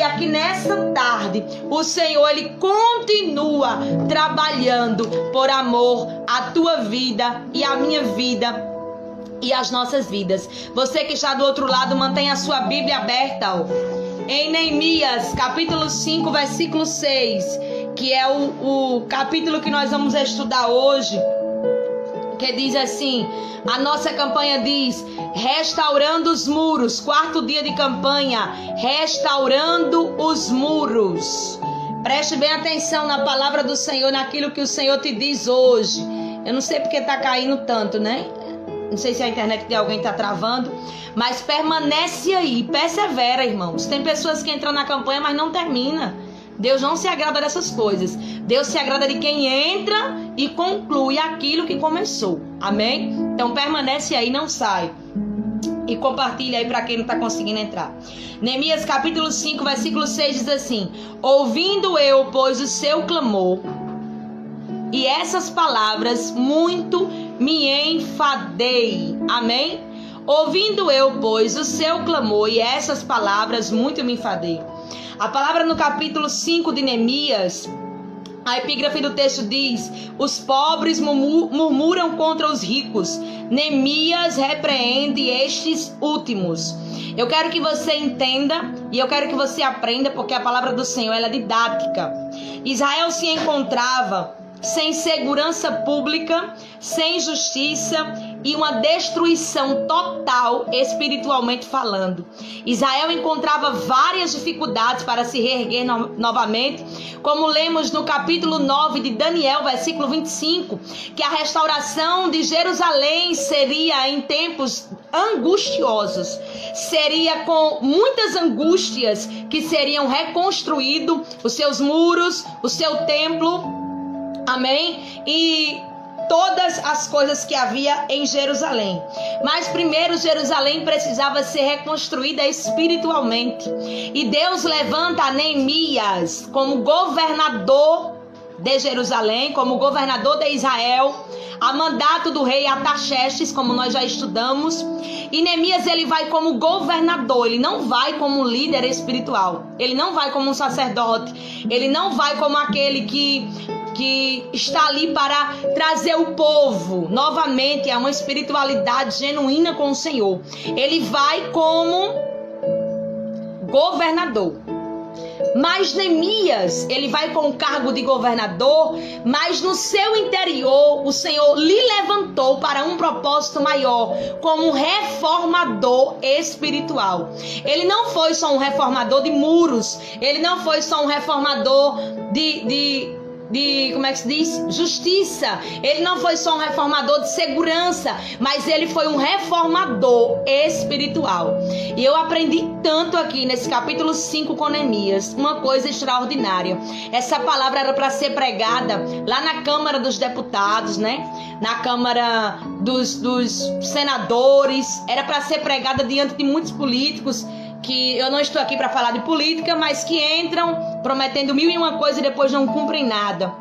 aleluia, que nessa tarde o Senhor, Ele continua trabalhando por amor à tua vida e à minha vida e às nossas vidas. Você que está do outro lado, mantenha a sua Bíblia aberta, ó, em Neemias, capítulo 5, versículo 6, que é o capítulo que nós vamos estudar hoje, que diz assim, a nossa campanha diz, restaurando os muros, 4º dia de campanha, restaurando os muros. Preste bem atenção na palavra do Senhor, naquilo que o Senhor te diz hoje. Eu não sei porque está caindo tanto, né? Não sei se a internet de alguém está travando, mas permanece aí, persevera, irmãos. Tem pessoas que entram na campanha, mas não termina. Deus não se agrada dessas coisas. Deus se agrada de quem entra e conclui aquilo que começou. Amém? Então permanece aí, não sai. E compartilha aí para quem não está conseguindo entrar. Neemias capítulo 5, versículo 6 diz assim: ouvindo eu, pois, o seu clamor e essas palavras, muito me enfadei. Amém? Ouvindo eu, pois, o seu clamor e essas palavras, muito me enfadei. A palavra no capítulo 5 de Neemias, a epígrafe do texto diz: os pobres murmuram contra os ricos. Neemias repreende estes últimos. Eu quero que você entenda e eu quero que você aprenda, porque a palavra do Senhor ela é didática. Israel se encontrava sem segurança pública, sem justiça e uma destruição total espiritualmente falando. Israel encontrava várias dificuldades para se reerguer novamente, como lemos no capítulo 9 de Daniel, versículo 25, que a restauração de Jerusalém seria em tempos angustiosos, seria com muitas angústias que seriam reconstruídos os seus muros, o seu templo. Amém? E todas as coisas que havia em Jerusalém. Mas primeiro Jerusalém precisava ser reconstruída espiritualmente. E Deus levanta Neemias como governador de Jerusalém, como governador de Israel, a mandato do rei Artaxerxes, como nós já estudamos. E Neemias ele vai como governador, ele não vai como líder espiritual, ele não vai como um sacerdote, ele não vai como aquele que está ali para trazer o povo novamente a uma espiritualidade genuína com o Senhor. Ele vai como governador. Mas Neemias, ele vai com o cargo de governador, mas no seu interior o Senhor lhe levantou para um propósito maior, como um reformador espiritual. Ele não foi só um reformador de muros, ele não foi só um reformador como é que se diz? Justiça. Ele não foi só um reformador de segurança, mas ele foi um reformador espiritual. E eu aprendi tanto aqui nesse capítulo 5 com Neemias, uma coisa extraordinária. Essa palavra era para ser pregada lá na Câmara dos Deputados, né? Na Câmara dos Senadores. Era para ser pregada diante de muitos políticos, que eu não estou aqui para falar de política, mas que entram prometendo 1001 coisas e depois não cumprem nada.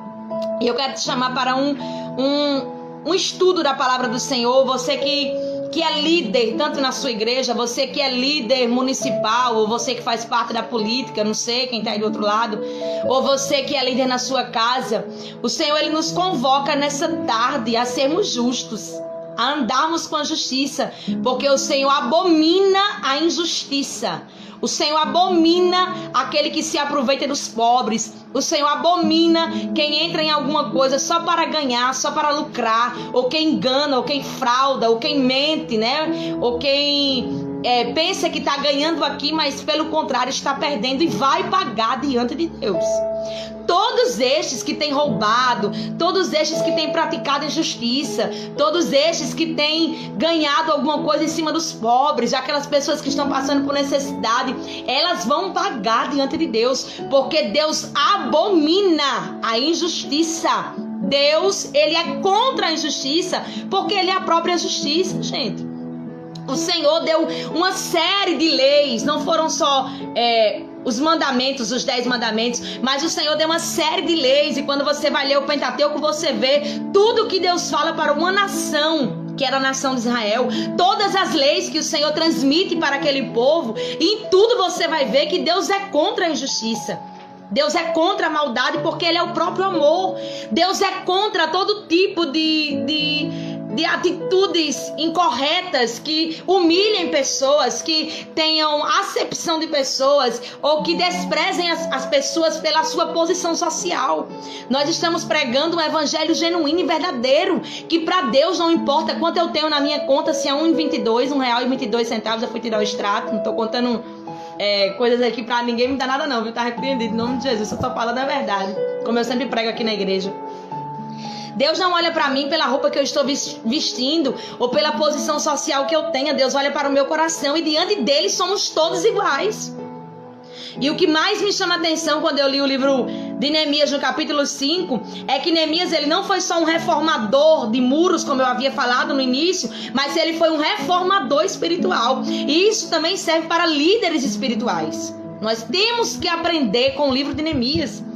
E eu quero te chamar para um estudo da palavra do Senhor. Você que é líder, tanto na sua igreja, você que é líder municipal, ou você que faz parte da política, não sei quem está aí do outro lado, ou você que é líder na sua casa, o Senhor ele nos convoca nessa tarde a sermos justos, a andarmos com a justiça, porque o Senhor abomina a injustiça. O Senhor abomina aquele que se aproveita dos pobres. O Senhor abomina quem entra em alguma coisa só para ganhar, só para lucrar, ou quem engana, ou quem frauda, ou quem mente, né? Ou quem pensa que está ganhando aqui, mas pelo contrário está perdendo e vai pagar diante de Deus. Todos estes que têm roubado, todos estes que têm praticado injustiça, todos estes que têm ganhado alguma coisa em cima dos pobres, aquelas pessoas que estão passando por necessidade, elas vão pagar diante de Deus, porque Deus abomina a injustiça. Deus, ele é contra a injustiça, porque ele é a própria justiça, gente. O Senhor deu uma série de leis, não foram só os mandamentos, os 10 mandamentos, mas o Senhor deu uma série de leis, e quando você vai ler o Pentateuco, você vê tudo que Deus fala para uma nação. que era a nação de Israel, todas as leis que o Senhor transmite para aquele povo, e em tudo você vai ver que Deus é contra a injustiça. Deus é contra a maldade porque Ele é o próprio amor. Deus é contra todo tipo de atitudes incorretas que humilhem pessoas, que tenham acepção de pessoas ou que desprezem as pessoas pela sua posição social. Nós estamos pregando um evangelho genuíno e verdadeiro, que para Deus não importa quanto eu tenho na minha conta, se é R$1,22, R$1,22, eu fui tirar o extrato, não estou contando coisas aqui para ninguém me dar nada não, viu? Tá repreendido, em nome de Jesus, eu estou falando a verdade, como eu sempre prego aqui na igreja. Deus não olha para mim pela roupa que eu estou vestindo ou pela posição social que eu tenho. Deus olha para o meu coração e diante dele somos todos iguais. E o que mais me chama a atenção quando eu li o livro de Neemias no capítulo 5 é que Neemias, ele não foi só um reformador de muros, como eu havia falado no início, mas ele foi um reformador espiritual. E isso também serve para líderes espirituais. Nós temos que aprender com o livro de Neemias.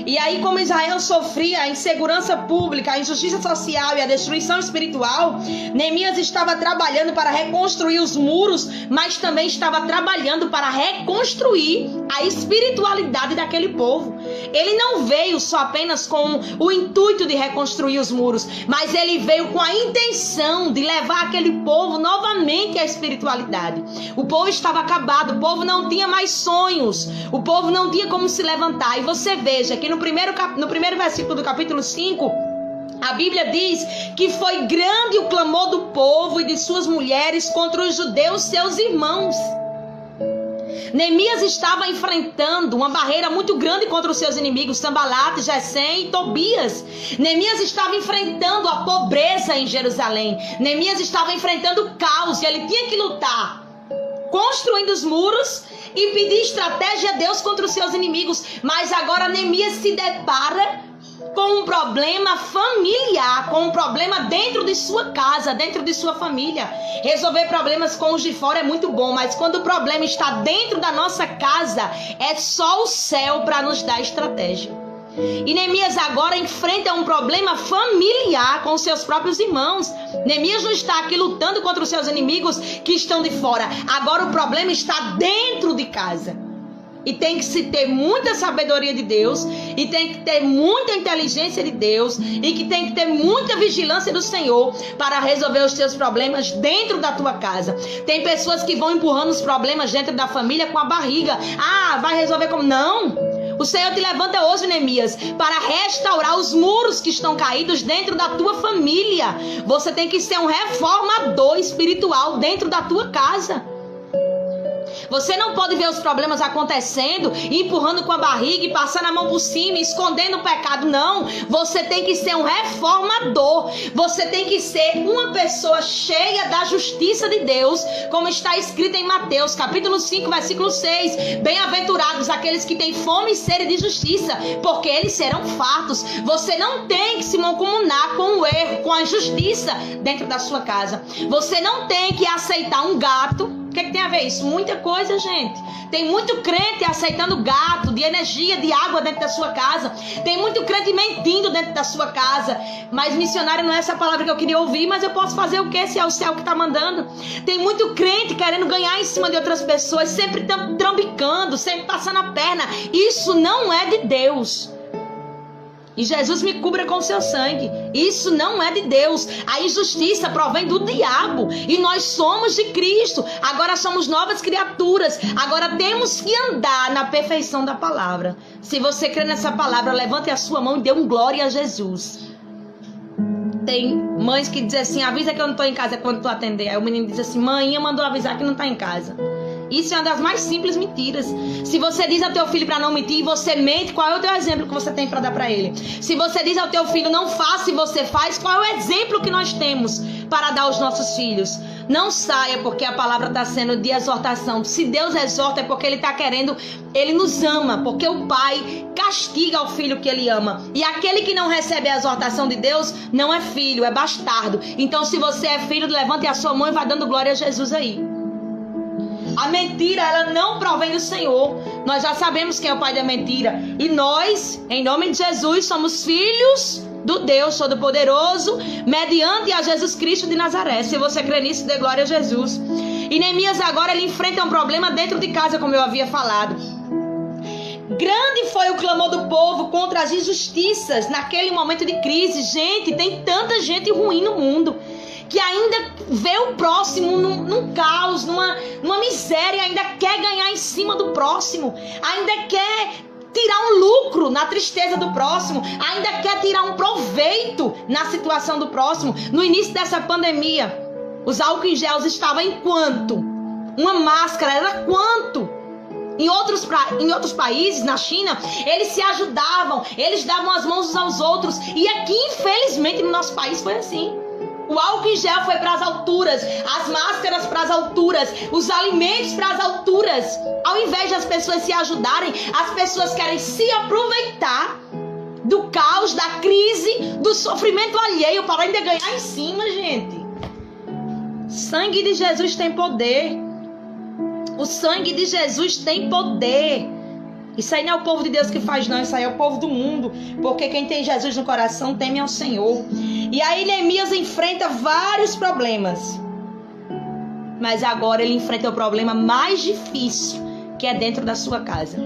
E aí, como Israel sofria a insegurança pública, a injustiça social e a destruição espiritual, Neemias estava trabalhando para reconstruir os muros, mas também estava trabalhando para reconstruir a espiritualidade daquele povo. Ele não veio só apenas com o intuito de reconstruir os muros, mas ele veio com a intenção de levar aquele povo novamente à espiritualidade. O povo estava acabado, o povo não tinha mais sonhos, o povo não tinha como se levantar. E você veja que no primeiro versículo do capítulo 5, a Bíblia diz que foi grande o clamor do povo e de suas mulheres contra os judeus, seus irmãos. Neemias estava enfrentando uma barreira muito grande contra os seus inimigos, Sanbalate, Gesem e Tobias. Neemias estava enfrentando a pobreza em Jerusalém. Neemias estava enfrentando o caos e ele tinha que lutar, construindo os muros e pedir estratégia a Deus contra os seus inimigos. Mas agora Neemias se depara com um problema familiar, com um problema dentro de sua casa, dentro de sua família. Resolver problemas com os de fora é muito bom, mas quando o problema está dentro da nossa casa, é só o céu para nos dar estratégia. E Neemias agora enfrenta um problema familiar com seus próprios irmãos. Neemias não está aqui lutando contra os seus inimigos que estão de fora. Agora o problema está dentro de casa. E tem que se ter muita sabedoria de Deus, e tem que ter muita inteligência de Deus, e que tem que ter muita vigilância do Senhor para resolver os teus problemas dentro da tua casa. Tem pessoas que vão empurrando os problemas dentro da família com a barriga. Ah, vai resolver como? Não! O Senhor te levanta hoje, Neemias, para restaurar os muros que estão caídos dentro da tua família. Você tem que ser um reformador espiritual dentro da tua casa. Você não pode ver os problemas acontecendo, empurrando com a barriga e passando a mão por cima, escondendo o pecado. Não, você tem que ser um reformador. Você tem que ser uma pessoa cheia da justiça de Deus, como está escrito em Mateus, capítulo 5, versículo 6. Bem-aventurados aqueles que têm fome e sede de justiça, porque eles serão fartos. Você não tem que se mancomunar com o erro, com a injustiça dentro da sua casa. Você não tem que aceitar um gato. O que tem a ver isso? Muita coisa, gente. Tem muito crente aceitando gato, de energia, de água dentro da sua casa. Tem muito crente mentindo dentro da sua casa. Mas missionário não é essa palavra que eu queria ouvir, mas eu posso fazer o quê se é o céu que está mandando? Tem muito crente querendo ganhar em cima de outras pessoas, sempre trambicando, sempre passando a perna. Isso não é de Deus. E Jesus me cubra com seu sangue. Isso não é de Deus. A injustiça provém do diabo. E nós somos de Cristo. Agora somos novas criaturas. Agora temos que andar na perfeição da palavra. Se você crê nessa palavra, levante a sua mão e dê um glória a Jesus. Tem mães que dizem assim: avisa que eu não estou em casa quando tu atender. Aí o menino diz assim: mãinha mandou avisar que não está em casa. Isso é uma das mais simples mentiras. Se você diz ao teu filho para não mentir e você mente, qual é o teu exemplo que você tem para dar para ele? Se você diz ao teu filho não faça e você faz, qual é o exemplo que nós temos para dar aos nossos filhos? Não saia porque a palavra está sendo de exortação. Se Deus exorta é porque Ele está querendo, Ele nos ama, porque o pai castiga o filho que Ele ama. E aquele que não recebe a exortação de Deus não é filho, é bastardo. Então se você é filho, levante a sua mão e vai dando glória a Jesus aí. A mentira, ela não provém do Senhor. Nós já sabemos quem é o pai da mentira. E nós, em nome de Jesus, somos filhos do Deus Todo-Poderoso, mediante a Jesus Cristo de Nazaré. Se você crê nisso, dê glória a Jesus. E Neemias agora ele enfrenta um problema dentro de casa, como eu havia falado. Grande foi o clamor do povo contra as injustiças naquele momento de crise. Gente, tem tanta gente ruim no mundo que ainda vê o próximo num caos, numa miséria, ainda quer ganhar em cima do próximo, ainda quer tirar um lucro na tristeza do próximo, ainda quer tirar um proveito na situação do próximo. No início dessa pandemia, os álcool em gel estavam em quanto? Uma máscara era quanto? Em outros países, na China, eles se ajudavam, eles davam as mãos uns aos outros. E aqui, infelizmente, no nosso país foi assim. O álcool em gel foi para as alturas, as máscaras para as alturas, os alimentos para as alturas. Ao invés de as pessoas se ajudarem, as pessoas querem se aproveitar do caos, da crise, do sofrimento alheio para ainda ganhar em cima, gente. Sangue de Jesus tem poder. O sangue de Jesus tem poder. Isso aí não é o povo de Deus que faz, não. Isso aí é o povo do mundo. Porque quem tem Jesus no coração teme ao Senhor. E aí Neemias enfrenta vários problemas. Mas agora ele enfrenta o problema mais difícil, que é dentro da sua casa.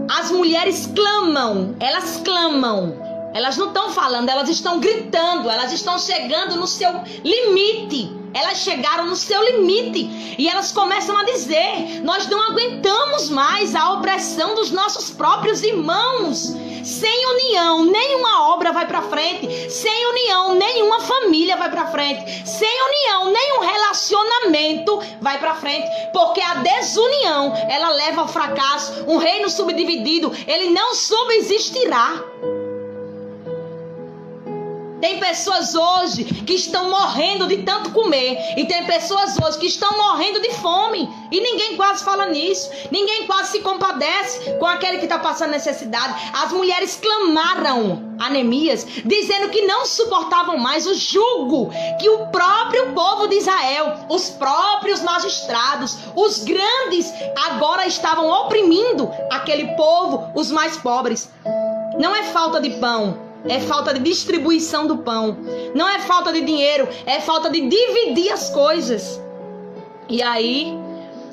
As mulheres clamam. Elas clamam. Elas não estão falando, elas estão gritando. Elas estão chegando no seu limite. Elas chegaram no seu limite e elas começam a dizer: nós não aguentamos mais a opressão dos nossos próprios irmãos. Sem união, nenhuma obra vai para frente. Sem união, nenhuma família vai para frente. Sem união, nenhum relacionamento vai para frente. Porque a desunião, ela leva ao fracasso. Um reino subdividido, ele não subsistirá. Tem pessoas hoje que estão morrendo de tanto comer. E tem pessoas hoje que estão morrendo de fome. E ninguém quase fala nisso. Ninguém quase se compadece com aquele que está passando necessidade. As mulheres clamaram a Neemias, dizendo que não suportavam mais o jugo que o próprio povo de Israel, os próprios magistrados, os grandes, agora estavam oprimindo aquele povo, os mais pobres. Não é falta de pão. É falta de distribuição do pão. Não é falta de dinheiro. É falta de dividir as coisas. E aí,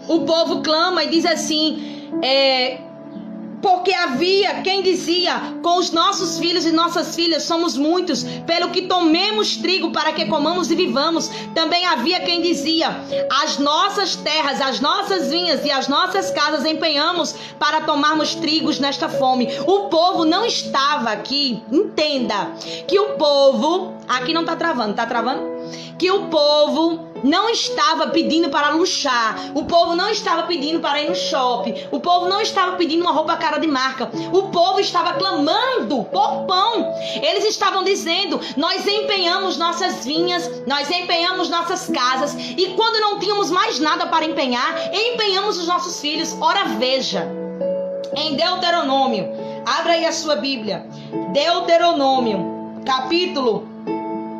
o povo clama e diz assim: porque havia quem dizia: com os nossos filhos e nossas filhas somos muitos, pelo que tomemos trigo para que comamos e vivamos. Também havia quem dizia: as nossas terras, as nossas vinhas e as nossas casas empenhamos para tomarmos trigos nesta fome. O povo não estava aqui, entenda, que o povo, aqui não está travando, tá travando? Que o povo não estava pedindo para luxar. O povo não estava pedindo para ir no shopping. O povo não estava pedindo uma roupa cara de marca. O povo estava clamando por pão. Eles estavam dizendo: nós empenhamos nossas vinhas, nós empenhamos nossas casas, e quando não tínhamos mais nada para empenhar, empenhamos os nossos filhos. Ora, veja, em Deuteronômio, abra aí a sua Bíblia, Deuteronômio, capítulo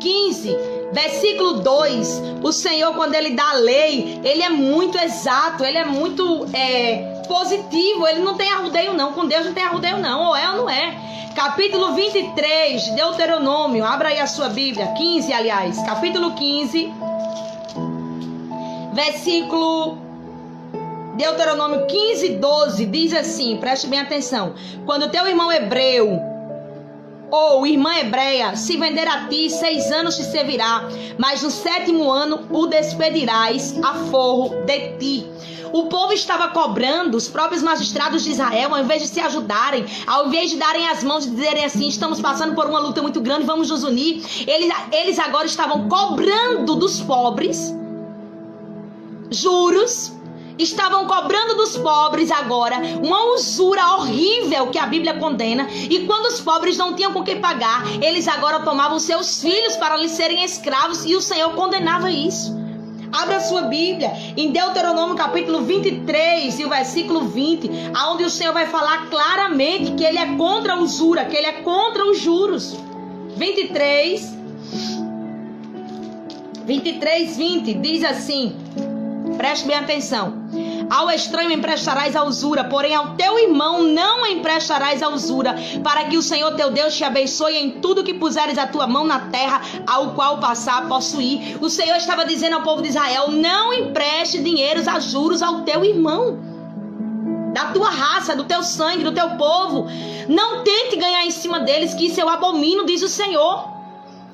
15, versículo 2, o Senhor, quando Ele dá a lei, Ele é muito exato, Ele é muito positivo, Ele não tem arrudeio não, com Deus não tem arrudeio não, ou é ou não é. Capítulo 23 de Deuteronômio, abra aí a sua Bíblia, 15 aliás, capítulo 15, versículo Deuteronômio 15, 12, diz assim, preste bem atenção: quando teu irmão hebreu ou irmã hebreia se vender a ti, 6 anos te servirá, mas no 7º ano o despedirás a forro de ti. O povo estava cobrando, os próprios magistrados de Israel, ao invés de se ajudarem, ao invés de darem as mãos e dizerem assim: estamos passando por uma luta muito grande, vamos nos unir. Eles agora estavam cobrando dos pobres juros. Estavam cobrando dos pobres agora uma usura horrível que a Bíblia condena. E quando os pobres não tinham com quem pagar, eles agora tomavam seus filhos para lhes serem escravos, e o Senhor condenava isso. Abra a sua Bíblia em Deuteronômio capítulo 23 e o versículo 20, onde o Senhor vai falar claramente que Ele é contra a usura, que Ele é contra os juros. 23, 20 diz assim, preste bem atenção: Ao estranho emprestarás a usura, porém ao teu irmão não emprestarás a usura, para que o Senhor teu Deus te abençoe em tudo que puseres a tua mão na terra, ao qual passar a possuir. O Senhor estava dizendo ao povo de Israel: não empreste dinheiros a juros ao teu irmão, da tua raça, do teu sangue, do teu povo. Não tente ganhar em cima deles, que isso eu abomino, diz o Senhor.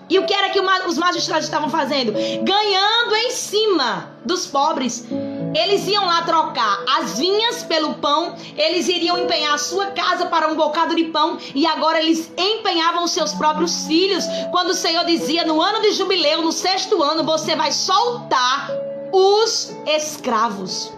E o que era que os magistrados estavam fazendo? Ganhando em cima dos pobres. Eles iam lá trocar as vinhas pelo pão, eles iriam empenhar a sua casa para um bocado de pão, e agora eles empenhavam os seus próprios filhos. Quando o Senhor dizia: no ano de jubileu, no 6º ano, você vai soltar os escravos.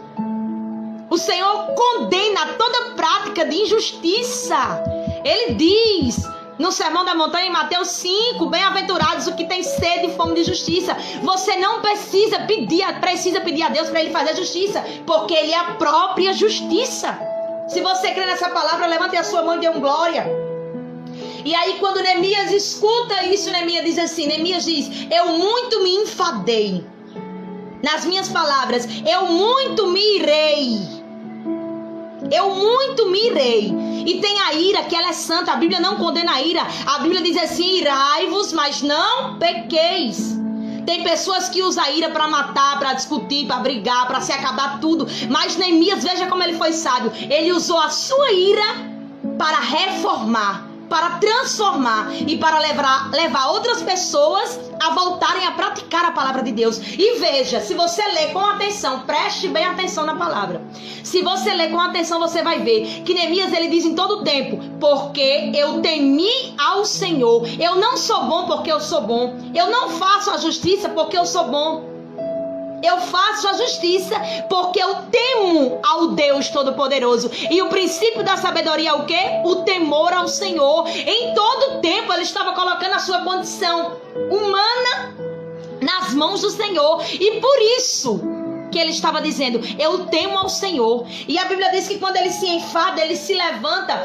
O Senhor condena toda prática de injustiça. Ele diz no Sermão da Montanha, em Mateus 5, bem-aventurados os que têm sede e fome de justiça. Você não precisa pedir a Deus para Ele fazer justiça, porque Ele é a própria justiça. Se você crê nessa palavra, levante a sua mão e dê um glória. E aí quando Neemias escuta isso, Neemias diz: eu muito me enfadei. Nas minhas palavras, eu muito me irei. Eu muito me irei. E tem a ira, que ela é santa. A Bíblia não condena a ira. A Bíblia diz assim: irai-vos, mas não pequeis. Tem pessoas que usam a ira para matar, para discutir, para brigar, para se acabar tudo. Mas Neemias, veja como ele foi sábio. Ele usou a sua ira para reformar, para transformar e para levar outras pessoas a voltarem a praticar a palavra de Deus. E veja, se você ler com atenção, preste bem atenção na palavra. Se você ler com atenção, você vai ver que Neemias, ele diz em todo o tempo: porque eu temi ao Senhor. Eu não sou bom porque eu sou bom. Eu não faço a justiça porque eu sou bom. Eu faço a justiça porque eu temo ao Deus Todo-Poderoso. E o princípio da sabedoria é o quê? O temor ao Senhor. Em todo tempo ele estava colocando a sua condição humana nas mãos do Senhor. E por isso que ele estava dizendo: eu temo ao Senhor. E a Bíblia diz que quando ele se enfada, ele se levanta,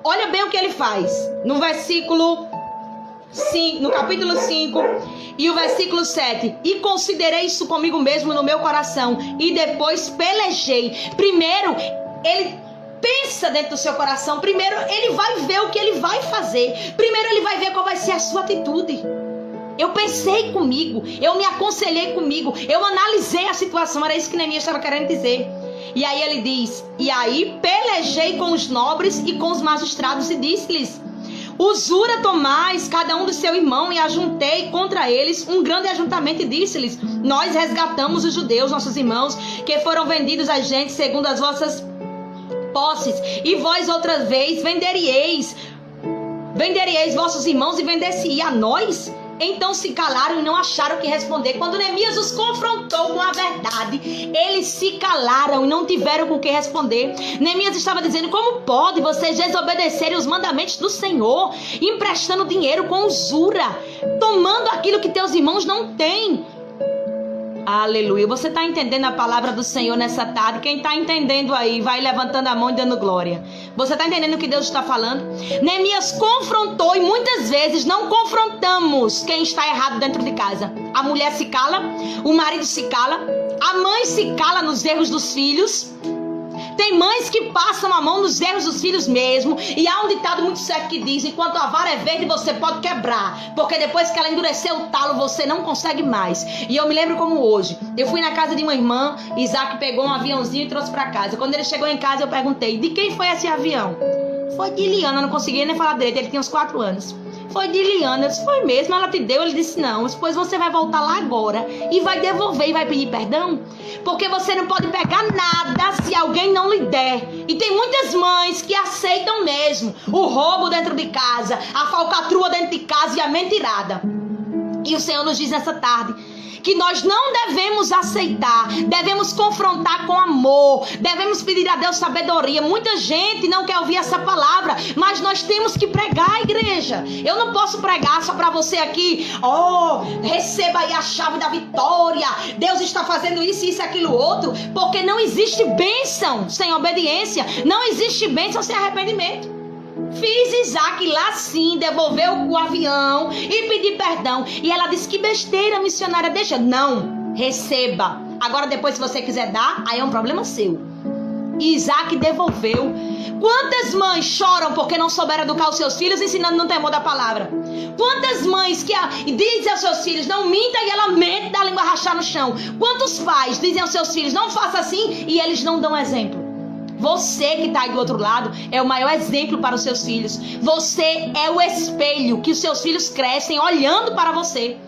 olha bem o que ele faz. No versículo 5, no capítulo 5 e o versículo 7: e considerei isso comigo mesmo no meu coração, e depois pelejei. Primeiro ele pensa dentro do seu coração. Primeiro ele vai ver o que ele vai fazer. Primeiro ele vai ver qual vai ser a sua atitude. Eu pensei comigo, eu me aconselhei comigo, eu analisei a situação. Era isso que Neemias estava querendo dizer. E aí ele diz: e aí pelejei com os nobres e com os magistrados, e disse-lhes: usura tomais cada um do seu irmão, e ajuntei contra eles um grande ajuntamento, e disse-lhes: nós resgatamos os judeus, nossos irmãos, que foram vendidos a gente segundo as vossas posses, e vós outra vez venderíeis vossos irmãos, e vender-se a nós? Então se calaram e não acharam o que responder. Quando Neemias os confrontou com a verdade, eles se calaram e não tiveram com o que responder. Neemias estava dizendo: como pode vocês desobedecerem os mandamentos do Senhor, emprestando dinheiro com usura, tomando aquilo que teus irmãos não têm? Aleluia. Você está entendendo a palavra do Senhor nessa tarde? Quem está entendendo aí, vai levantando a mão e dando glória. Você está entendendo o que Deus está falando? Neemias confrontou, e muitas vezes não confrontamos quem está errado dentro de casa. A mulher se cala, o marido se cala, a mãe se cala nos erros dos filhos. Tem mães que passam a mão nos erros dos filhos mesmo. E há um ditado muito certo que diz: enquanto a vara é verde, você pode quebrar, porque depois que ela endureceu o talo, você não consegue mais. E eu me lembro como hoje, eu fui na casa de uma irmã, Isaac pegou um aviãozinho e trouxe para casa. Quando ele chegou em casa, eu perguntei: de quem foi esse avião? Foi de Liana. Eu não conseguia nem falar direito, ele tinha uns 4 anos. Foi de Liana. Eu disse: foi mesmo? Ela te deu? Ele disse: não. Depois você vai voltar lá agora e vai devolver e vai pedir perdão, porque você não pode pegar nada se alguém não lhe der. E tem muitas mães que aceitam mesmo o roubo dentro de casa, a falcatrua dentro de casa e a mentirada. E o Senhor nos diz nessa tarde que nós não devemos aceitar, devemos confrontar com amor, devemos pedir a Deus sabedoria. Muita gente não quer ouvir essa palavra, mas nós temos que pregar, igreja. Eu não posso pregar só para você aqui: receba aí a chave da vitória, Deus está fazendo isso, isso e aquilo outro, porque não existe bênção sem obediência, não existe bênção sem arrependimento. Fiz Isaac lá sim, devolveu o avião e pedir perdão. E ela disse: que besteira, missionária, deixa. Não, receba. Agora depois, se você quiser dar, aí é um problema seu. E Isaac devolveu. Quantas mães choram porque não souberam educar os seus filhos, ensinando no temor da palavra? Quantas mães que dizem aos seus filhos, não minta, e ela mente, dá a língua rachar no chão? Quantos pais dizem aos seus filhos, não faça assim, e eles não dão exemplo? Você que está aí do outro lado é o maior exemplo para os seus filhos. Você é o espelho que os seus filhos crescem olhando para você.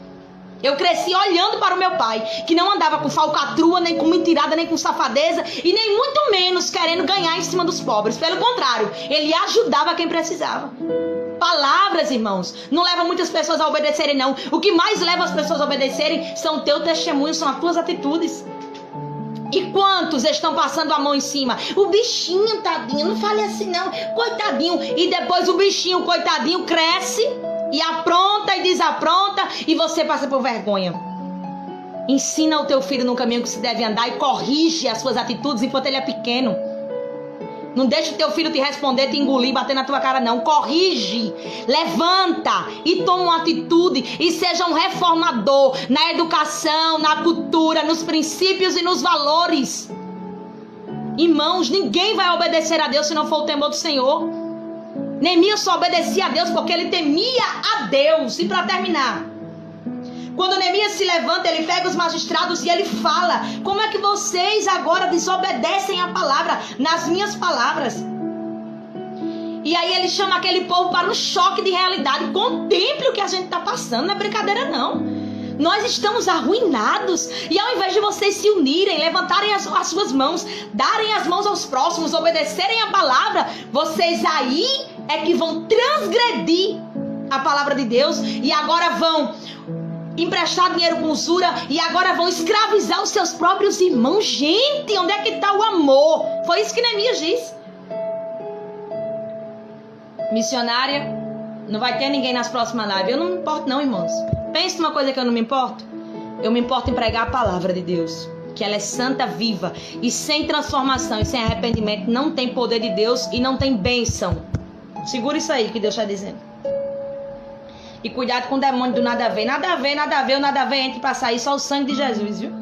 Eu cresci olhando para o meu pai, que não andava com falcatrua, nem com mentirada, nem com safadeza, e nem muito menos querendo ganhar em cima dos pobres. Pelo contrário, ele ajudava quem precisava. Palavras, irmãos, não levam muitas pessoas a obedecerem, não. O que mais leva as pessoas a obedecerem são o teu testemunho, são as tuas atitudes. E quantos estão passando a mão em cima? O bichinho, tadinho, não fale assim não, coitadinho. E depois o bichinho, coitadinho, cresce e apronta e desapronta, e você passa por vergonha. Ensina o teu filho no caminho que se deve andar e corrige as suas atitudes enquanto ele é pequeno. Não deixa o teu filho te responder, te engolir, bater na tua cara, não. Corrige, levanta e toma uma atitude e seja um reformador na educação, na cultura, nos princípios e nos valores. Irmãos, ninguém vai obedecer a Deus se não for o temor do Senhor. Neemias só obedecia a Deus porque ele temia a Deus. E para terminar, quando Neemias se levanta, ele pega os magistrados e ele fala: como é que vocês agora desobedecem a palavra, nas minhas palavras? E aí ele chama aquele povo para um choque de realidade. Contemple o que a gente está passando, não é brincadeira não. Nós estamos arruinados. E ao invés de vocês se unirem, levantarem as suas mãos, darem as mãos aos próximos, obedecerem a palavra, vocês aí é que vão transgredir a palavra de Deus e agora vão emprestar dinheiro com usura e agora vão escravizar os seus próprios irmãos. Gente, onde é que está o amor? Foi isso que Neemias disse. Missionária, não vai ter ninguém nas próximas lives. Eu não me importo não, irmãos. Pensa numa coisa que eu não me importo. Eu me importo em pregar a palavra de Deus, que ela é santa, viva, e sem transformação e sem arrependimento não tem poder de Deus e não tem bênção. Segura isso aí que Deus está dizendo. E cuidado com o demônio do nada a ver. Nada a ver, nada a ver, o nada a ver entre para sair só o sangue de Jesus, viu?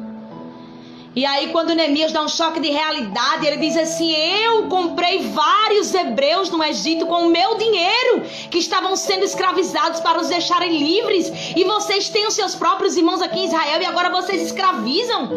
E aí quando Neemias dá um choque de realidade, ele diz assim: eu comprei vários hebreus no Egito com o meu dinheiro, que estavam sendo escravizados para os deixarem livres. E vocês têm os seus próprios irmãos aqui em Israel e agora vocês escravizam.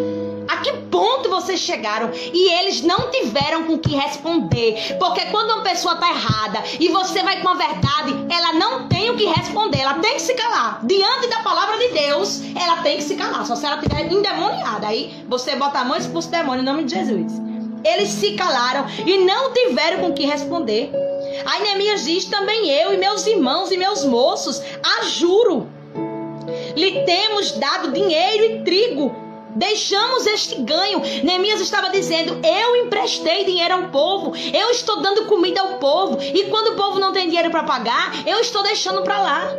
A que ponto vocês chegaram? E eles não tiveram com que responder. Porque quando uma pessoa está errada e você vai com a verdade, ela não tem o que responder. Ela tem que se calar. Diante da palavra de Deus, ela tem que se calar. Só se ela estiver endemoniada. Aí você bota a mão e expulsa o demônio em nome de Jesus. Eles se calaram e não tiveram com que responder. Aí Neemias diz: também eu e meus irmãos e meus moços, a juro, lhe temos dado dinheiro e trigo. Deixamos este ganho. Neemias estava dizendo: eu emprestei dinheiro ao povo, eu estou dando comida ao povo, e quando o povo não tem dinheiro para pagar, eu estou deixando para lá.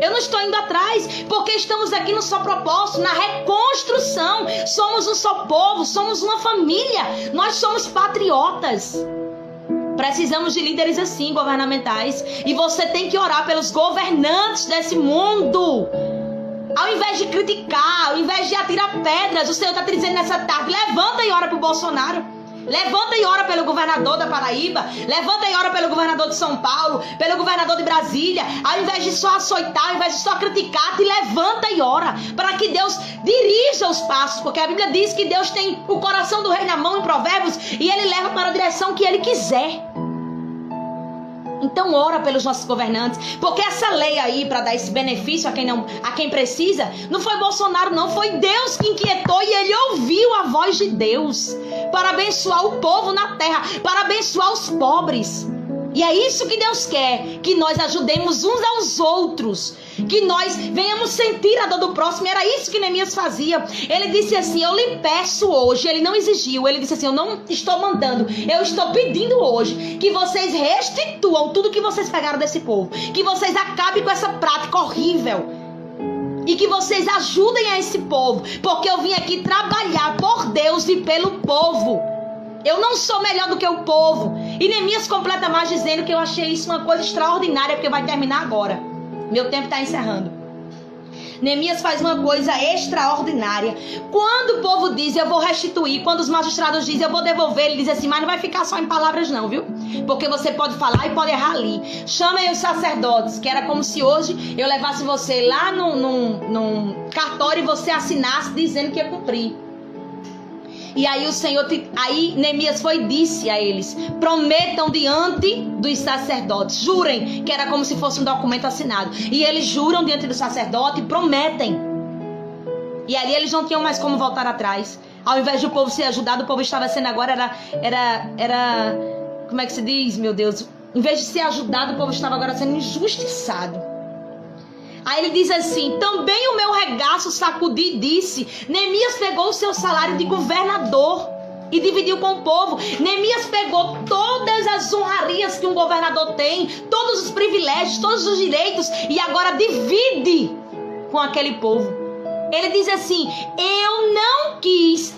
Eu não estou indo atrás, porque estamos aqui no só propósito, na reconstrução. Somos um só povo, somos uma família, nós somos patriotas. Precisamos de líderes assim, governamentais. E você tem que orar pelos governantes desse mundo. Ao invés de criticar, ao invés de atirar pedras, o Senhor está te dizendo nessa tarde: levanta e ora para o Bolsonaro. Levanta e ora pelo governador da Paraíba. Levanta e ora pelo governador de São Paulo, pelo governador de Brasília. Ao invés de só açoitar, ao invés de só criticar, te levanta e ora para que Deus dirija os passos. Porque a Bíblia diz que Deus tem o coração do rei na mão em Provérbios e ele leva para a direção que ele quiser. Então ora pelos nossos governantes, porque essa lei aí para dar esse benefício a quem precisa, não foi Bolsonaro não, foi Deus que inquietou e ele ouviu a voz de Deus para abençoar o povo na terra, para abençoar os pobres. E é isso que Deus quer, que nós ajudemos uns aos outros, que nós venhamos sentir a dor do próximo. Era isso que Neemias fazia. Ele disse assim: eu lhe peço hoje. Ele não exigiu, ele disse assim: eu não estou mandando, eu estou pedindo hoje que vocês restituam tudo que vocês pegaram desse povo, que vocês acabem com essa prática horrível e que vocês ajudem a esse povo, porque eu vim aqui trabalhar por Deus e pelo povo. Eu não sou melhor do que o povo. E Neemias completa mais dizendo que eu achei isso uma coisa extraordinária, porque vai terminar agora. Meu tempo está encerrando. Neemias faz uma coisa extraordinária. Quando o povo diz, eu vou restituir, quando os magistrados dizem, eu vou devolver, ele diz assim, mas não vai ficar só em palavras não, viu? Porque você pode falar e pode errar ali. Chamem os sacerdotes, que era como se hoje eu levasse você lá num cartório e você assinasse dizendo que ia cumprir. E aí o Senhor, aí Neemias foi e disse a eles, prometam diante dos sacerdotes, jurem, que era como se fosse um documento assinado. E eles juram diante do sacerdote e prometem. E ali eles não tinham mais como voltar atrás. Ao invés do povo ser ajudado, o povo estava sendo agora, era como é que se diz, meu Deus? Em vez de ser ajudado, o povo estava agora sendo injustiçado. Aí ele diz assim, também o meu regaço sacudi, disse, Neemias pegou o seu salário de governador e dividiu com o povo. Neemias pegou todas as honrarias que um governador tem, todos os privilégios, todos os direitos, e agora divide com aquele povo. Ele diz assim, eu não quis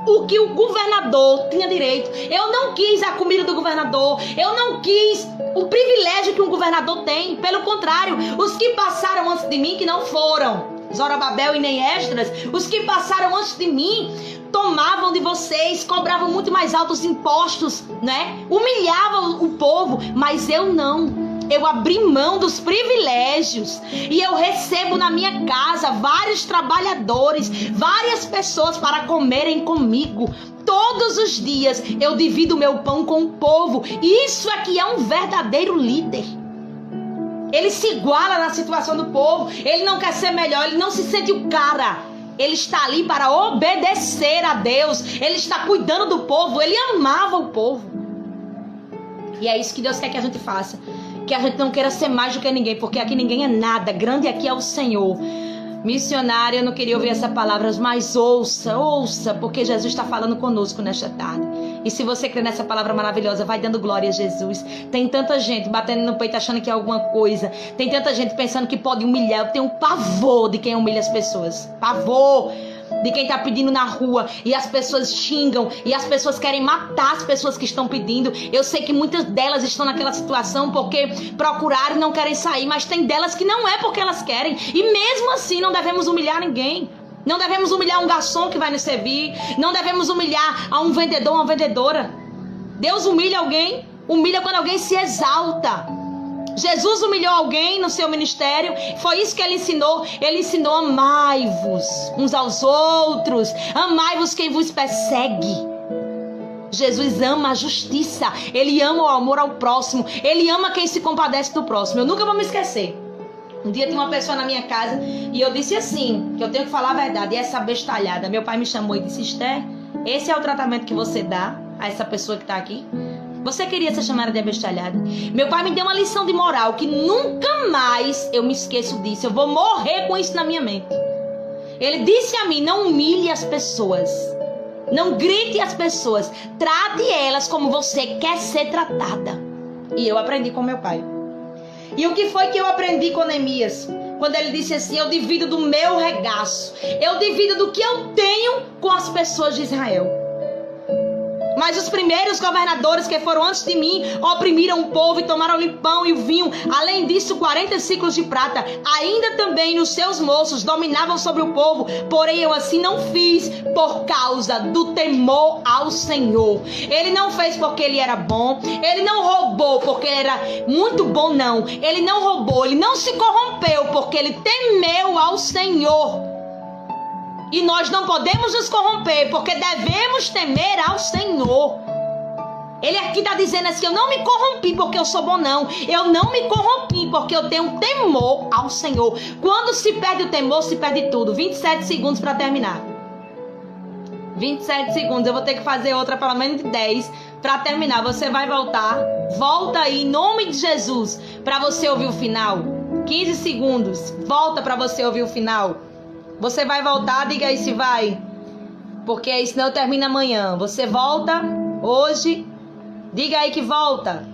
o que o governador tinha direito. Eu não quis a comida do governador. Eu não quis o privilégio que um governador tem. Pelo contrário, os que passaram antes de mim, que não foram Zorobabel e nem Esdras, os que passaram antes de mim, tomavam de vocês, cobravam muito mais altos impostos, né? Humilhavam o povo, mas eu não. Eu abri mão dos privilégios e eu recebo na minha casa vários trabalhadores, várias pessoas para comerem comigo. Todos os dias eu divido meu pão com o povo. Isso aqui é um verdadeiro líder. Ele se iguala na situação do povo. Ele não quer ser melhor, ele não se sente o cara. Ele está ali para obedecer a Deus. Ele está cuidando do povo. Ele amava o povo. E é isso que Deus quer que a gente faça. Que a gente não queira ser mais do que ninguém, porque aqui ninguém é nada, grande aqui é o Senhor. Missionária, eu não queria ouvir essa palavra, mas ouça, porque Jesus está falando conosco nesta tarde. E se você crê nessa palavra maravilhosa, vai dando glória a Jesus. Tem tanta gente batendo no peito achando que é alguma coisa. Tem tanta gente pensando que pode humilhar. Eu tenho pavor de quem humilha as pessoas. Pavor de quem está pedindo na rua e as pessoas xingam e as pessoas querem matar as pessoas que estão pedindo. Eu sei que muitas delas estão naquela situação porque procuraram e não querem sair, mas tem delas que não é porque elas querem. E mesmo assim não devemos humilhar ninguém. Não devemos humilhar um garçom que vai nos servir. Não devemos humilhar a um vendedor ou uma vendedora. Deus humilha alguém, humilha quando alguém se exalta. Jesus humilhou alguém no seu ministério. Foi isso que ele ensinou. Ele ensinou: amai-vos uns aos outros. Amai-vos quem vos persegue. Jesus ama a justiça. Ele ama o amor ao próximo. Ele ama quem se compadece do próximo. Eu nunca vou me esquecer. Um dia tinha uma pessoa na minha casa e eu disse assim, que eu tenho que falar a verdade. E essa bestalhada, meu pai me chamou e disse: Esther, esse é o tratamento que você dá a essa pessoa que está aqui? Você queria ser chamada de abestalhada? Meu pai me deu uma lição de moral que nunca mais eu me esqueço disso. Eu vou morrer com isso na minha mente. Ele disse a mim: não humilhe as pessoas. Não grite as pessoas. Trate elas como você quer ser tratada. E eu aprendi com meu pai. E o que foi que eu aprendi com Neemias? Quando ele disse assim: eu divido do meu regaço. Eu divido do que eu tenho com as pessoas de Israel. Mas os primeiros governadores que foram antes de mim oprimiram o povo e tomaram-lhe pão e o vinho. Além disso, 40 ciclos de prata. Ainda também os seus moços dominavam sobre o povo. Porém eu assim não fiz por causa do temor ao Senhor. Ele não fez porque ele era bom. Ele não roubou porque ele era muito bom, não. Ele não roubou, ele não se corrompeu porque ele temeu ao Senhor. E nós não podemos nos corromper, porque devemos temer ao Senhor. Ele aqui está dizendo assim: eu não me corrompi porque eu sou bom, não. Eu não me corrompi porque eu tenho temor ao Senhor. Quando se perde o temor, se perde tudo. 27 segundos para terminar. 27 segundos. Eu vou ter que fazer outra pelo menos de 10 para terminar. Você vai voltar. Volta aí em nome de Jesus para você ouvir o final. 15 segundos. Volta para você ouvir o final. Você vai voltar, diga aí se vai. Porque aí senão termina amanhã. Você volta hoje. Diga aí que volta.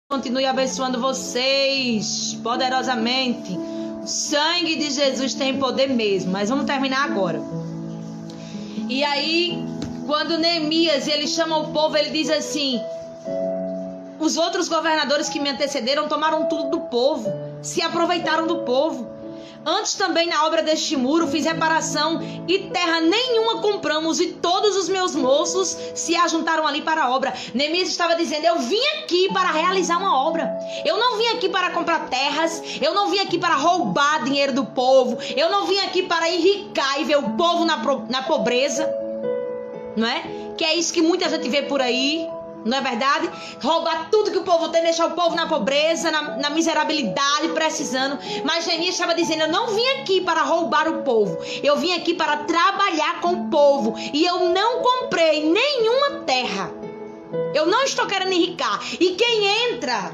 Continue abençoando vocês poderosamente. O sangue de Jesus tem poder mesmo. Mas vamos terminar agora. E aí, quando Neemias ele chama o povo, ele diz assim: os outros governadores que me antecederam tomaram tudo do povo. se aproveitaram do povo. Antes também na obra deste muro fiz reparação e terra nenhuma compramos e todos os meus moços se ajuntaram ali para a obra. Neemias estava dizendo, eu vim aqui para realizar uma obra. Eu não vim aqui para comprar terras, eu não vim aqui para roubar dinheiro do povo, eu não vim aqui para enricar e ver o povo na pobreza, não é? Que é isso que muita gente vê por aí. Não é verdade? Roubar tudo que o povo tem, deixar o povo na pobreza, na miserabilidade, precisando. Mas Neemias estava dizendo, eu não vim aqui para roubar o povo. Eu vim aqui para trabalhar com o povo. E eu não comprei nenhuma terra. Eu não estou querendo enricar. E quem entra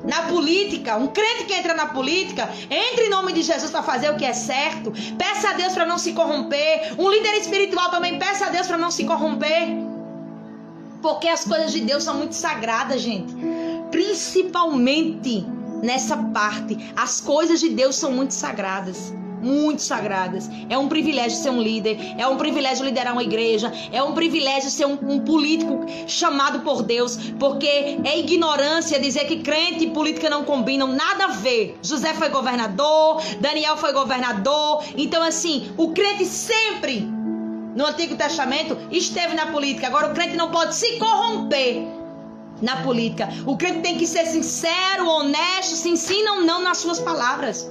na política, um crente que entra na política, entra em nome de Jesus para fazer o que é certo. Peça a Deus para não se corromper. Um líder espiritual também peça a Deus para não se corromper. Porque as coisas de Deus são muito sagradas, gente. Principalmente nessa parte. As coisas de Deus são muito sagradas. Muito sagradas. É um privilégio ser um líder. É um privilégio liderar uma igreja. É um privilégio ser um político chamado por Deus. Porque é ignorância dizer que crente e política não combinam. Nada a ver. José foi governador. Daniel foi governador. Então assim, o crente sempre... no Antigo Testamento, esteve na política. Agora o crente não pode se corromper na política. O crente tem que ser sincero, honesto, se ensina ou não nas suas palavras.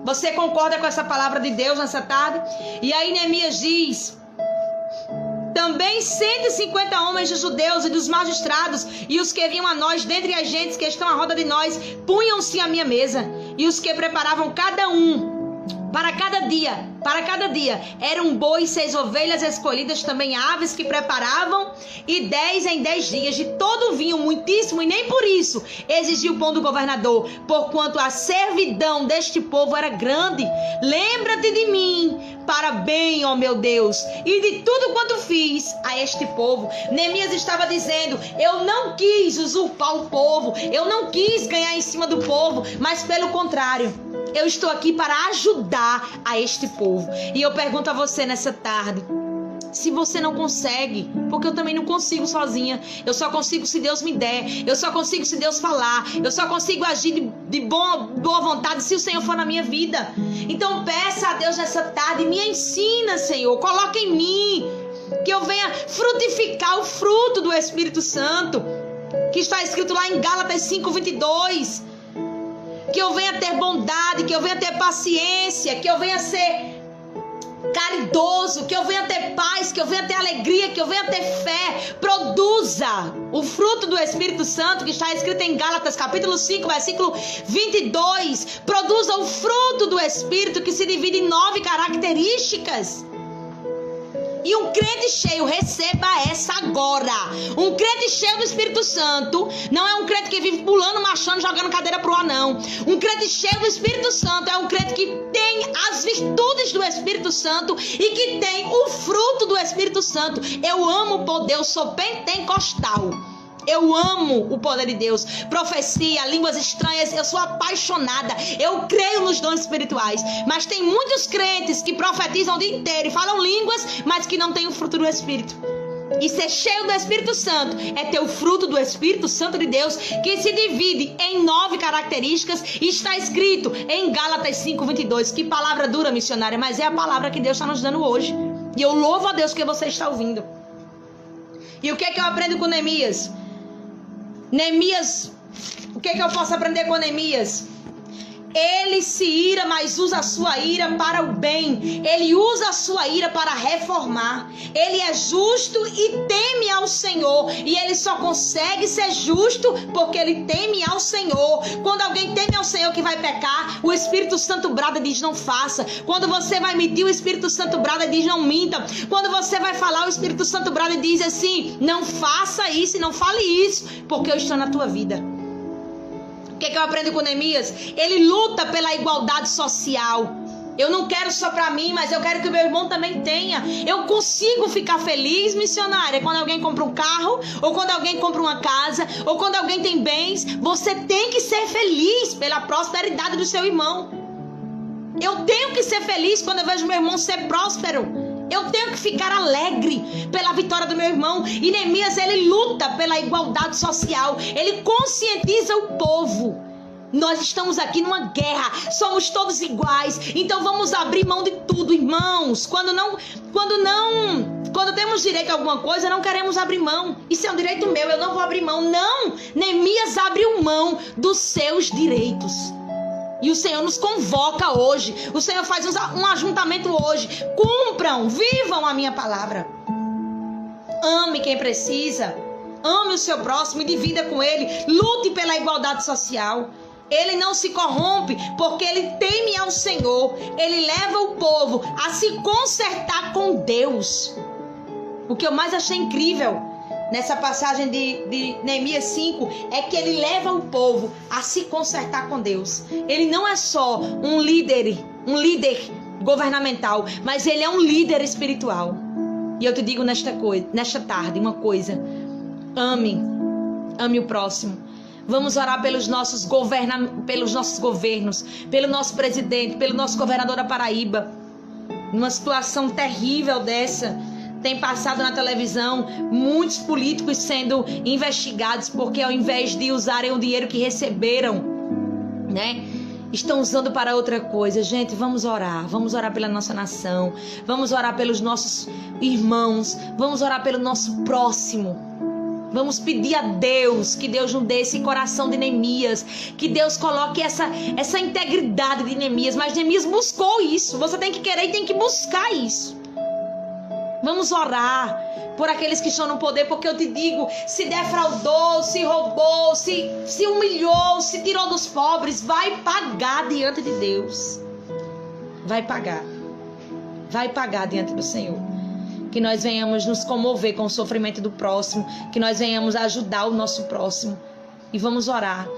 Você concorda com essa palavra de Deus nessa tarde? E aí Neemias diz... também 150 homens de judeus e dos magistrados e os que vinham a nós, dentre as gentes que estão à roda de nós, punham-se à minha mesa. E os que preparavam cada um para cada dia, eram bois, 6 ovelhas escolhidas, também aves que preparavam, e 10 em 10 dias, de todo vinho muitíssimo, e nem por isso exigia o pão do governador, porquanto a servidão deste povo era grande. Lembra-te de mim, para bem, ó meu Deus, e de tudo quanto fiz a este povo. Neemias estava dizendo, eu não quis usurpar o povo, eu não quis ganhar em cima do povo, mas pelo contrário, eu estou aqui para ajudar a este povo. E eu pergunto a você nessa tarde, se você não consegue, porque eu também não consigo sozinha. Eu só consigo se Deus me der. Eu só consigo se Deus falar. Eu só consigo agir de boa vontade se o Senhor for na minha vida. Então peça a Deus nessa tarde, me ensina, Senhor. Coloca em mim, que eu venha frutificar o fruto do Espírito Santo, que está escrito lá em Gálatas 5:22. Que eu venha ter bondade, que eu venha ter paciência, que eu venha ser caridoso, que eu venha ter paz, que eu venha ter alegria, que eu venha ter fé. Produza o fruto do Espírito Santo, que está escrito em Gálatas capítulo 5, versículo 22. Produza o fruto do Espírito, que se divide em 9 características. E um crente cheio, receba essa agora. Um crente cheio do Espírito Santo não é um crente que vive pulando, marchando, jogando cadeira pro ar, não. Um crente cheio do Espírito Santo é um crente que tem as virtudes do Espírito Santo e que tem o fruto do Espírito Santo. Eu amo o poder, eu sou pentecostal. Eu amo o poder de Deus. Profecia, línguas estranhas, eu sou apaixonada. Eu creio nos dons espirituais. Mas tem muitos crentes que profetizam o dia inteiro e falam línguas, mas que não têm o fruto do Espírito. E ser cheio do Espírito Santo é ter o fruto do Espírito Santo de Deus, que se divide em 9 características. E está escrito em Gálatas 5:22. Que palavra dura, missionária, mas é a palavra que Deus está nos dando hoje. E eu louvo a Deus que você está ouvindo. E o que é que eu aprendo com Neemias? Neemias, o que é que eu posso aprender com Neemias? Ele se ira, mas usa a sua ira para o bem. Ele usa a sua ira para reformar. Ele é justo e teme ao Senhor. E ele só consegue ser justo porque ele teme ao Senhor. Quando alguém teme ao Senhor que vai pecar, o Espírito Santo brada e diz não faça. Quando você vai mentir, o Espírito Santo brada e diz não minta. Quando você vai falar, o Espírito Santo brada e diz assim, não faça isso e não fale isso, porque eu estou na tua vida. O que é que eu aprendo com Neemias? Ele luta pela igualdade social. Eu não quero só para mim, mas eu quero que o meu irmão também tenha. Eu consigo ficar feliz, missionária, quando alguém compra um carro, ou quando alguém compra uma casa, ou quando alguém tem bens. Você tem que ser feliz pela prosperidade do seu irmão. Eu tenho que ser feliz quando eu vejo meu irmão ser próspero. Eu tenho que ficar alegre pela vitória do meu irmão. E Neemias, ele luta pela igualdade social. Ele conscientiza o povo Nós estamos aqui numa guerra, somos todos iguais, então vamos abrir mão de tudo, irmãos. Quando temos direito a alguma coisa, não queremos abrir mão. Isso é um direito meu, eu não vou abrir mão. Não, Neemias abriu mão dos seus direitos. E o Senhor nos convoca hoje, o Senhor faz um ajuntamento hoje. Cumpram, vivam a minha palavra. Ame quem precisa, ame o seu próximo e divida com ele. Lute pela igualdade social. Ele não se corrompe porque ele teme ao Senhor. Ele leva o povo a se consertar com Deus. O que eu mais achei incrível nessa passagem de Neemias 5 é que ele leva o povo a se consertar com Deus. Ele não é só um líder governamental, mas ele é um líder espiritual. E eu te digo nesta tarde uma coisa: ame o próximo. Vamos orar pelos nossos governos, pelo nosso presidente, pelo nosso governador da Paraíba. Numa situação terrível dessa, tem passado na televisão muitos políticos sendo investigados porque ao invés de usarem o dinheiro que receberam, né, estão usando para outra coisa. Gente, vamos orar pela nossa nação, vamos orar pelos nossos irmãos, vamos orar pelo nosso próximo. Vamos pedir a Deus que Deus nos dê esse coração de Neemias, que Deus coloque essa integridade de Neemias. Mas Neemias buscou isso. Você tem que querer e tem que buscar isso. Vamos orar por aqueles que estão no poder, porque eu te digo, se defraudou, se roubou, se humilhou, se tirou dos pobres, vai pagar diante de Deus. Vai pagar diante do Senhor. Que nós venhamos nos comover com o sofrimento do próximo, que nós venhamos ajudar o nosso próximo. E vamos orar.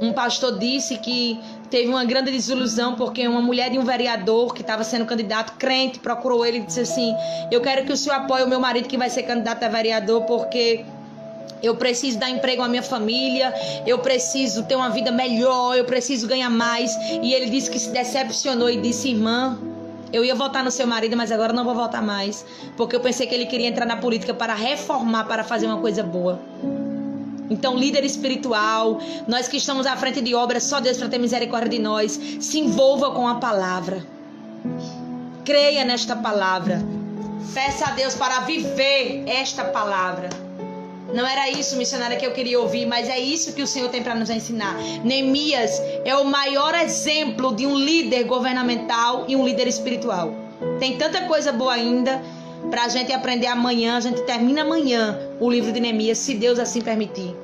Um pastor disse que teve uma grande desilusão porque uma mulher de um vereador que estava sendo candidato, crente, procurou ele e disse assim: eu quero que o senhor apoie o meu marido que vai ser candidato a vereador, porque eu preciso dar emprego à minha família, eu preciso ter uma vida melhor, eu preciso ganhar mais. E ele disse que se decepcionou e disse: irmã, eu ia votar no seu marido, mas agora não vou votar mais, porque eu pensei que ele queria entrar na política para reformar, para fazer uma coisa boa. Então, líder espiritual, nós que estamos à frente de obras, só Deus para ter misericórdia de nós, se envolva com a palavra. Creia nesta palavra. Peça a Deus para viver esta palavra. Não era isso, missionária, que eu queria ouvir, mas é isso que o Senhor tem para nos ensinar. Neemias é o maior exemplo de um líder governamental e um líder espiritual. Tem tanta coisa boa ainda para a gente aprender amanhã. A gente termina amanhã o livro de Neemias, se Deus assim permitir.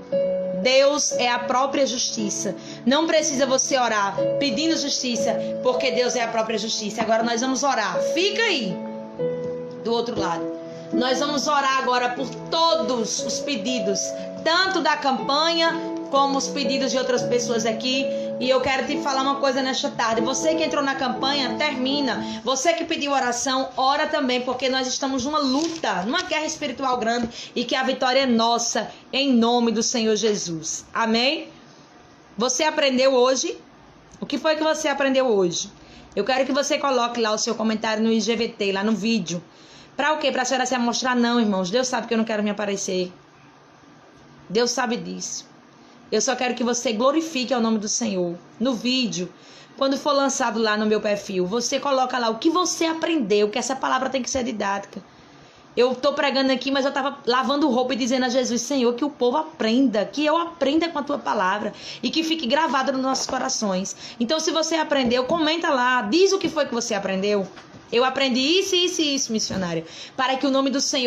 Deus é a própria justiça. Não precisa você orar pedindo justiça, porque Deus é a própria justiça. Agora nós vamos orar. Fica aí do outro lado. Nós vamos orar agora por todos os pedidos, tanto da campanha como os pedidos de outras pessoas aqui. E eu quero te falar uma coisa nesta tarde. Você que entrou na campanha, termina. Você que pediu oração, ora também, porque nós estamos numa luta, numa guerra espiritual grande, e que a vitória é nossa, em nome do Senhor Jesus. Amém? Você aprendeu hoje? O que foi que você aprendeu hoje? Eu quero que você coloque lá o seu comentário no IGVT, lá no vídeo. Para o quê? Para a senhora se amostrar? Não, irmãos. Deus sabe que eu não quero me aparecer. Deus sabe disso. Eu só quero que você glorifique ao nome do Senhor. No vídeo, quando for lançado lá no meu perfil, você coloca lá o que você aprendeu, que essa palavra tem que ser didática. Eu estou pregando aqui, mas eu estava lavando roupa e dizendo a Jesus: Senhor, que o povo aprenda, que eu aprenda com a tua palavra e que fique gravada nos nossos corações. Então, se você aprendeu, comenta lá, diz o que foi que você aprendeu. Eu aprendi isso, missionária, para que o nome do Senhor